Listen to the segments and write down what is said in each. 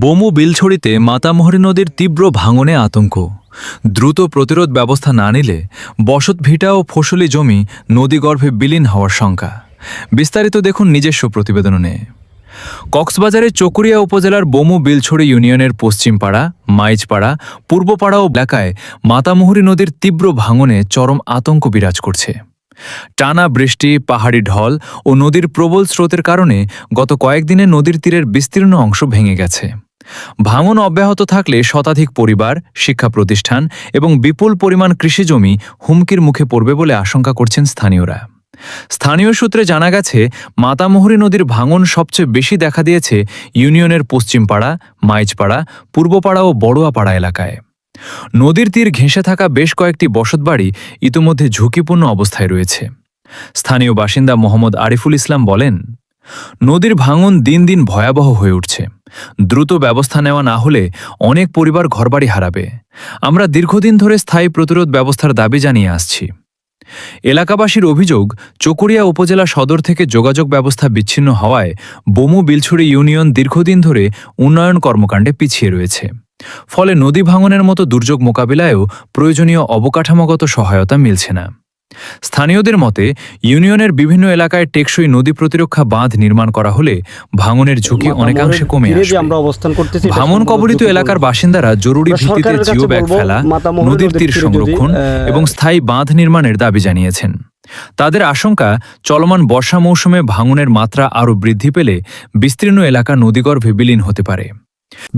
বোমু বিলছড়িতে মাতামুহুরী নদীর তীব্র ভাঙনে আতঙ্ক। দ্রুত প্রতিরোধ ব্যবস্থা না নিলে বসতভিটা ও ফসলি জমি নদীগর্ভে বিলীন হওয়ার শঙ্কা। বিস্তারিত দেখুন নিজস্ব প্রতিবেদনে। কক্সবাজারের চকরিয়া উপজেলার বোমু বিলছড়ি ইউনিয়নের পশ্চিমপাড়া, মাইজপাড়া, পূর্বপাড়া ও এলাকায় মাতামুহুরী নদীর তীব্র ভাঙনে চরম আতঙ্ক বিরাজ করছে। টানা বৃষ্টি, পাহাড়ি ঢল ও নদীর প্রবল স্রোতের কারণে গত কয়েকদিনে নদীর তীরের বিস্তীর্ণ অংশ ভেঙে গেছে। ভাঙন অব্যাহত থাকলে শতাধিক পরিবার, শিক্ষা প্রতিষ্ঠান এবং বিপুল পরিমাণ কৃষিজমি হুমকির মুখে পড়বে বলে আশঙ্কা করছেন স্থানীয়রা। স্থানীয় সূত্রে জানা গেছে, মাতামুহুরী নদীর ভাঙন সবচেয়ে বেশি দেখা দিয়েছে ইউনিয়নের পশ্চিমপাড়া, মাইজপাড়া, পূর্বপাড়া ও বড়ুয়াপাড়া এলাকায়। নদীর তীর ঘেঁষে থাকা বেশ কয়েকটি বসতবাড়ি ইতিমধ্যে ঝুঁকিপূর্ণ অবস্থায় রয়েছে। স্থানীয় বাসিন্দা মোহাম্মদ আরিফুল ইসলাম বলেন, নদীর ভাঙন দিন দিন ভয়াবহ হয়ে উঠছে। দ্রুত ব্যবস্থা নেওয়া না হলে অনেক পরিবার ঘরবাড়ি হারাবে। আমরা দীর্ঘদিন ধরে স্থায়ী প্রতিরোধ ব্যবস্থার দাবি জানিয়ে আসছি। এলাকাবাসীর অভিযোগ, চকরিয়া উপজেলা সদর থেকে যোগাযোগ ব্যবস্থা বিচ্ছিন্ন হওয়ায় বোমু বিলছড়ি ইউনিয়ন দীর্ঘদিন ধরে উন্নয়ন কর্মকাণ্ডে পিছিয়ে রয়েছে। ফলে নদী ভাঙনের মতো দুর্যোগ মোকাবিলায়ও প্রয়োজনীয় অবকাঠামোগত সহায়তা মিলছে না। স্থানীয়দের মতে, ইউনিয়নের বিভিন্ন এলাকায় টেকসই নদী প্রতিরক্ষা বাঁধ নির্মাণ করা হলে ভাঙনের ঝুঁকি অনেকাংশে কমে আসবে। ভাঙন কবলিত এলাকার বাসিন্দারা জরুরি ভিত্তিতে জিও ব্যাগ ফেলা, নদীর তীর সংরক্ষণ এবং স্থায়ী বাঁধ নির্মাণের দাবি জানিয়েছেন। তাদের আশঙ্কা, চলমান বর্ষা মৌসুমে ভাঙনের মাত্রা আরও বৃদ্ধি পেলে বিস্তীর্ণ এলাকা নদীগর্ভে বিলীন হতে পারে।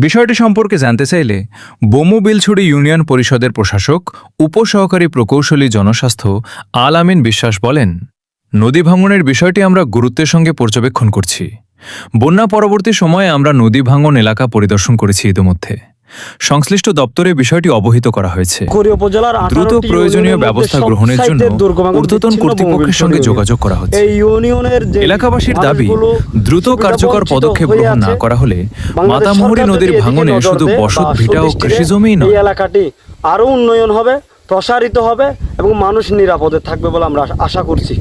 বিষয়টি সম্পর্কে জানতে চাইলে বোমু বিলছড়ি ইউনিয়ন পরিষদের প্রশাসক, উপসহকারী প্রকৌশলী জনস্বাস্থ্য আল আমিন বিশ্বাস বলেন, নদী ভাঙনের বিষয়টি আমরা গুরুত্বের সঙ্গে পর্যবেক্ষণ করছি। বন্যা পরবর্তী সময়ে আমরা নদী ভাঙন এলাকা পরিদর্শন করেছি। ইতিমধ্যে সংশ্লিষ্ট দপ্তরে বিষয়টি অবহিত করা হয়েছে। দ্রুত প্রয়োজনীয় ব্যবস্থা গ্রহণের জন্য ঊর্ধ্বতন কর্তৃপক্ষের সঙ্গে যোগাযোগ করা হচ্ছে। এলাকাবাসীর দাবি, দ্রুত কার্যকর পদক্ষেপ গ্রহণ না করা হলে মাতামুহুরী নদীর ভাঙনে শুধু বসত ভিটা ও কৃষিজমিই নয়, এলাকাটি আরো উন্নয়ন হবে, প্রসারিত হবে এবং মানুষ নিরাপদে থাকবে বলে আমরা আশা করছি।